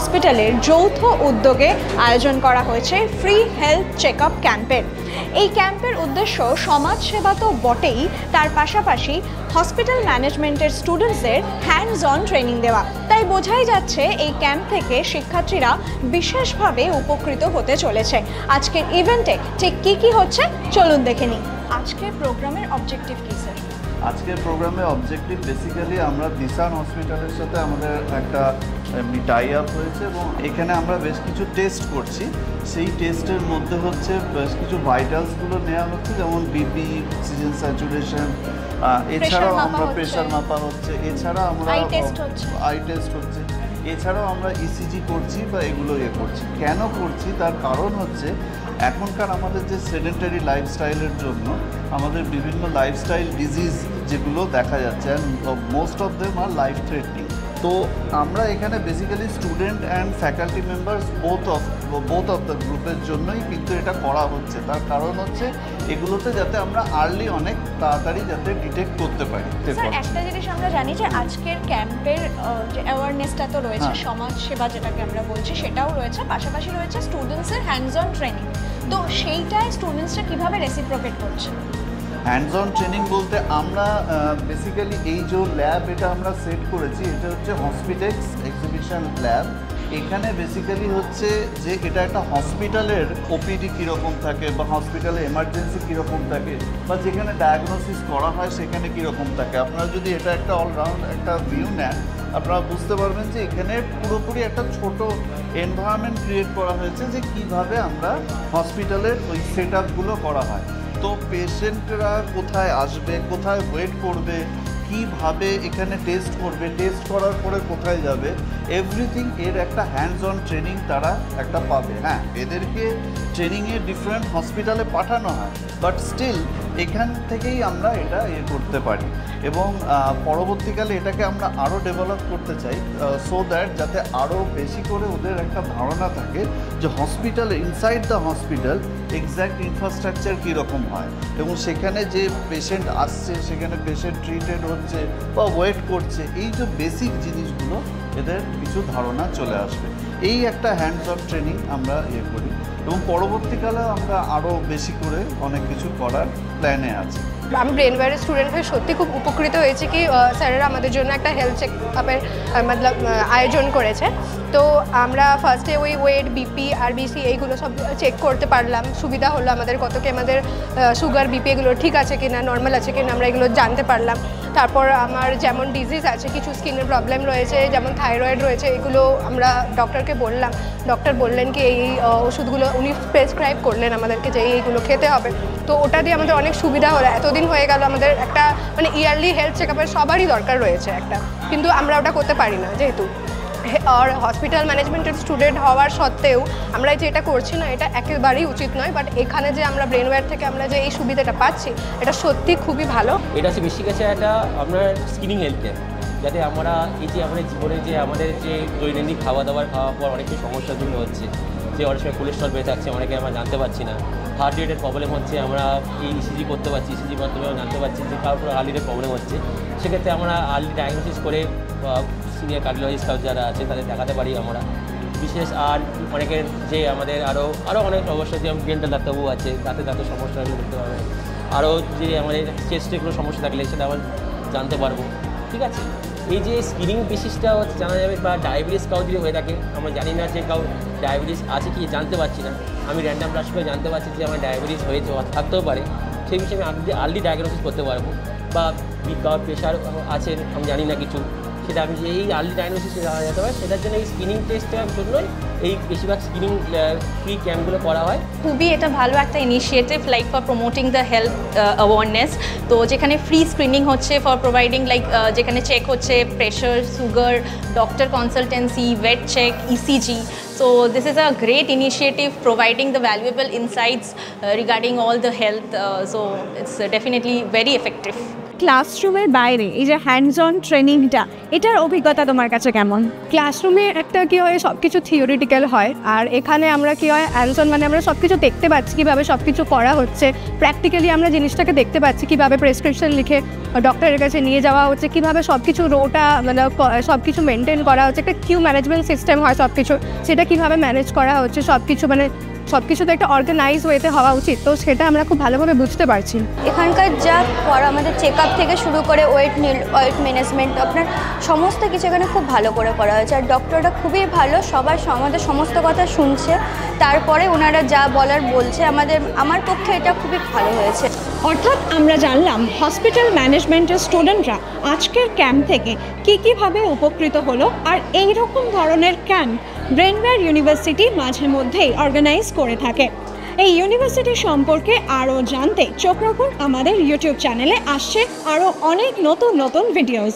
হসপিটালের যৌথ উদ্যোগে আয়োজন করা হয়েছে ফ্রি হেলথ চেকআপ ক্যাম্পের। এই ক্যাম্পের উদ্দেশ্য সমাজ সেবা তো বটেই, তার পাশাপাশি হসপিটাল ম্যানেজমেন্টের স্টুডেন্টসদের হ্যান্ডস অন ট্রেনিং দেওয়া। তাই বোঝাই যাচ্ছে এই ক্যাম্প থেকে শিক্ষার্থীরা বিশেষভাবে উপকৃত হতে চলেছে। আজকের ইভেন্টে ঠিক কি হচ্ছে চলুন দেখে নিই। আজকের প্রোগ্রামের অবজেক্টিভ কী স্যার? আজকের প্রোগ্রামে অবজেক্টিভ বেসিক্যালি আমরা দিশান হসপিটালের সাথে আমাদের একটা টাই আপ হয়েছে এবং এখানে আমরা বেশ কিছু টেস্ট করছি। সেই টেস্টের মধ্যে হচ্ছে বেশ কিছু ভাইটালসগুলো নেওয়া হচ্ছে, যেমন বিপি, অক্সিজেন স্যাচুরেশন, এছাড়াও আমরা প্রেশার মাপা হচ্ছে, এছাড়া আমরা আই টেস্ট হচ্ছে, এছাড়াও আমরা ইসিজি করছি বা এগুলো করছি। কেন করছি তার কারণ হচ্ছে এখনকার আমাদের যে সেডেন্টারি লাইফস্টাইলের জন্য আমাদের বিভিন্ন লাইফস্টাইল ডিজিজ যেগুলো দেখা যাচ্ছে, and most of them are life threatening. তো আমরা এখানে basically student and faculty members both of the গ্রুপের জন্যই কিন্তু এটা করা হচ্ছে। তার কারণ হচ্ছে এগুলোতে যাতে আমরা আর্লি অনেক তাড়াতাড়ি যাতে ডিটেক্ট করতে পারি। একটা জিনিস আমরা জানি যে আজকের ক্যাম্পের যে অ্যাওয়ারনেসটা তো রয়েছে, সমাজ সেবা যেটাকে আমরা বলছি সেটাও রয়েছে, পাশাপাশি রয়েছে স্টুডেন্টসের হ্যান্ডস অন ট্রেনিং। তো সেইটাই স্টুডেন্টসরা কীভাবে রেসিপ্রোকেট করছে? হ্যান্ডস অন ট্রেনিং বলতে আমরা বেসিক্যালি এই যে ল্যাব এটা আমরা সেট করেছি, এটা হচ্ছে হসপিটেক্স এক্সিবিশন ল্যাব। এখানে বেসিক্যালি হচ্ছে যে এটা একটা হসপিটালের ওপিডি কীরকম থাকে বা হসপিটালে এমার্জেন্সি কীরকম থাকে বা যেখানে ডায়াগনোসিস করা হয় সেখানে কীরকম থাকে। আপনারা যদি এটা একটা অলরাউন্ড একটা ভিউ নেন, আপনারা বুঝতে পারবেন যে এখানে পুরোপুরি একটা ছোট এনভায়রনমেন্ট ক্রিয়েট করা হয়েছে যে কিভাবে আমরা হসপিটালের ওই সেট আপগুলো করা হয়। তো পেশেন্টরা কোথায় আসবে, কোথায় ওয়েট করবে, কিভাবে এখানে টেস্ট করবে, টেস্ট করার পরে কোথায় যাবে, এভরিথিং এর একটা হ্যান্ডস অন ট্রেনিং তারা একটা পাবে। হ্যাঁ, এদেরকে ট্রেনিংয়ে ডিফারেন্ট হসপিটালে পাঠানো হয়, বাট স্টিল এখান থেকেই আমরা এটা করতে পারি এবং পরবর্তীকালে এটাকে আমরা আরও ডেভেলপ করতে চাই, সো দ্যাট যাতে আরও বেশি করে ওদের একটা ধারণা থাকে যে হসপিটালে inside the hospital exact infrastructure কীরকম হয় এবং সেখানে যে পেশেন্ট আসছে, সেখানে পেশেন্ট ট্রিটেড হচ্ছে বা ওয়েট করছে, এই যে বেসিক জিনিসগুলো এদের কিছু ধারণা চলে আসবে। এই একটা হ্যান্ডস অন ট্রেনিং আমরা করি এবং পরবর্তীকালে আমরা আরও বেশি করে অনেক কিছু করার প্ল্যানে আছে। আমি ব্রেনওয়্যারের স্টুডেন্ট হয়ে সত্যি খুব উপকৃত হয়েছি কি স্যারেরা আমাদের জন্য একটা হেলথ চেকআপের আয়োজন করেছে। তো আমরা ফার্স্টে ওই ওয়েট, বিপি, আরবিসি এইগুলো সব চেক করতে পারলাম। সুবিধা হলো আমাদের, কত কি আমাদের সুগার, বিপি এগুলো ঠিক আছে কি না, নর্মাল আছে কি না, আমরা এগুলো জানতে পারলাম। তারপর আমার যেমন ডিজিজ আছে, কিছু স্কিনের প্রবলেম রয়েছে, যেমন থাইরয়েড রয়েছে, এগুলো আমরা ডক্টরকে বললাম। ডক্টর বললেন কি এই ওষুধগুলো উনি প্রেসক্রাইব করলেন আমাদেরকে যে এইগুলো খেতে হবে। তো ওটা দিয়ে আমাদের অনেক সুবিধা হলো। এতদিন হয়ে গেল আমাদের একটা ইয়ারলি হেলথ চেকআপের সবারই দরকার রয়েছে একটা, কিন্তু আমরা ওটা করতে পারি না যেহেতু আর হসপিটাল ম্যানেজমেন্টের স্টুডেন্ট হওয়ার সত্ত্বেও আমরা যে এটা করছি না, এটা একেবারেই উচিত নয়। বাট এখানে যে আমরা ব্রেনওয়্যার থেকে আমরা যে এই সুবিধাটা পাচ্ছি, এটা সত্যি খুবই ভালো। এটা হচ্ছে বেশি গেছে একটা আপনার স্ক্রিনিং হেলথ কেয়ার, যাতে আমরা এই যে আমাদের জীবনে যে আমাদের যে দৈনন্দিন খাওয়ার পর অনেক কিছু সমস্যাগুলো হচ্ছে, যে অনেক সময় কোলেস্ট্রল বেড়ে থাকছে, অনেকে আমরা জানতে পারছি না, হার্ট রেটের প্রবলেম হচ্ছে, আমরা এই ইসিজি করতে পারছি, ইসিজির মাধ্যমে জানতে পারছি যে কারোর হার্ট রেটের প্রবলেম হচ্ছে। সেক্ষেত্রে আমরা আর্লি ডায়াগনোসিস করে সিনিয়র কার্ডিওলজিস্ট যারা আছে তাদের দেখাতে পারি আমরা। বিশেষ আর অনেকের যে আমাদের আরও অনেক অবশ্যই যে ডেন্টাল ডাক্তারবাবু আছে, দাঁতের সমস্যাগুলো দেখতে পারবে, আরও যে আমাদের চেস্টেগুলো সমস্যা থাকলে সেটা আমরা জানতে পারবো। ঠিক আছে, এই যে স্ক্রিনিং বেসিসটা হচ্ছে জানা যাবে, বা ডায়াবেটিস কাউ যদি হয়ে থাকে, আমরা জানি না যে কাউ ডায়াবেটিস আছে কি, জানতে পারছি না, আমি র্যান্ডাম ব্লাড করে জানতে পারছি যে আমার ডায়াবেটিস হয়েছে থাকতেও পারে, সেই বিষয়ে আমি আর্লি ডায়াগনোসিস করতে পারবো। বা কাউ প্রেশার আছে আমি জানি না কিছু, সেটা আমি যে এই আর্লি ডায়াগনোসিস জানা যেতে পারে, সেটার জন্য এই স্ক্রিনিং টেস্টের জন্যই এই বেশিরভাগ স্ক্রিনিং ফ্রি ক্যাম্পগুলো করা হয়। খুবই এটা ভালো একটা initiative, like for promoting the health awareness. তো যেখানে ফ্রি স্ক্রিনিং হচ্ছে ফর প্রোভাইডিং লাইক যেখানে চেক হচ্ছে pressure, sugar, doctor consultancy, weight check, ECG. So this is a great initiative providing the valuable insights regarding all the health. So it's definitely very effective. ক্লাসরুমের বাইরে এই যে hands on ট্রেনিংটা, এটার অভিজ্ঞতা তোমার কাছে কেমন? ক্লাসরুমে একটা কী হয়, সব কিছু থিওরিটিক্যাল হয়, আর এখানে আমরা কী হয় হ্যান্ডস অন, মানে আমরা সব কিছু দেখতে পাচ্ছি কীভাবে সব কিছু করা হচ্ছে। প্র্যাকটিক্যালি আমরা জিনিসটাকে দেখতে পাচ্ছি কীভাবে প্রেসক্রিপশন লিখে ডক্টরের কাছে নিয়ে যাওয়া হচ্ছে, কীভাবে সব কিছু রোটা মানে সব কিছু মেনটেন করা হচ্ছে, একটা কিউ ম্যানেজমেন্ট সিস্টেম হয় সব কিছু, সেটা কীভাবে ম্যানেজ করা হচ্ছে, সব কিছু মানে সব কিছু তো একটা অর্গানাইজ ওয়েতে হওয়া উচিত, তো সেটা আমরা খুব ভালোভাবে বুঝতে পারছি। এখানকার যা করা আমাদের চেক আপ থেকে শুরু করে ওয়েট ম্যানেজমেন্ট, আপনার সমস্ত কিছু এখানে খুব ভালো করে করা হয়েছে। আর ডক্টররা খুবই ভালো, আমাদের সমস্ত কথা শুনছে, তারপরে ওনারা যা বলার বলছে। আমার পক্ষে এটা খুবই ভালো হয়েছে। অর্থাৎ আমরা জানলাম হসপিটাল ম্যানেজমেন্টের স্টুডেন্টরা আজকের ক্যাম্প থেকে কীভাবে উপকৃত হলো। আর এই রকম ধরনের ক্যাম্প ব্রেনওয়্যার ইউনিভার্সিটি মাঝে মধ্যেই অর্গানাইজ করে থাকে। এই ইউনিভার্সিটি সম্পর্কে আরও জানতে চোখ রাখুন আমাদের ইউটিউব চ্যানেলে, আসছে আরও অনেক নতুন নতুন ভিডিওস।